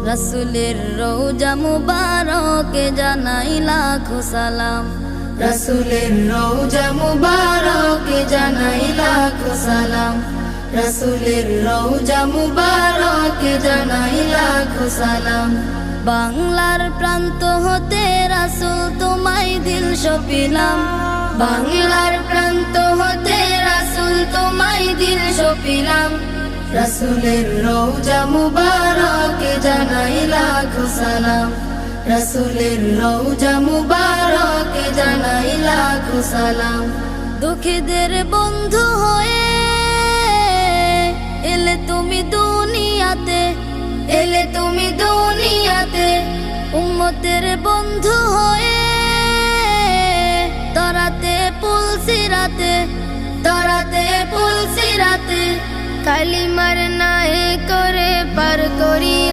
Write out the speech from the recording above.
রাসূলের রওজা মুবারকে জানাই লাখো সালাম। রাসূলের রওজা মুবারকে জানাই লাখো সালাম। রাসূলের রওজা মুবারকে জানাই লাখো সালাম। বাংলার প্রান্ত হতে রাসূল তোমায় দিল সপিলাম। বাংলার প্রান্ত হতে রাসূল তোমায় দিল সপিলাম। রাসূলের রওজা মুবারকে জানাই লাখো সালাম। রাসূলের রওজা মুবারকে জানাই লাখো সালাম। দুঃখীদের বন্ধু হয়ে এলে তুমি দুনিয়াতে, এলে তুমি দুনিয়াতে। উম্মতের বন্ধু হয়ে তরাতে পুলসিরাতে, তরাতে পুলসিরাতে। কালিমার নায়ে করে পার করি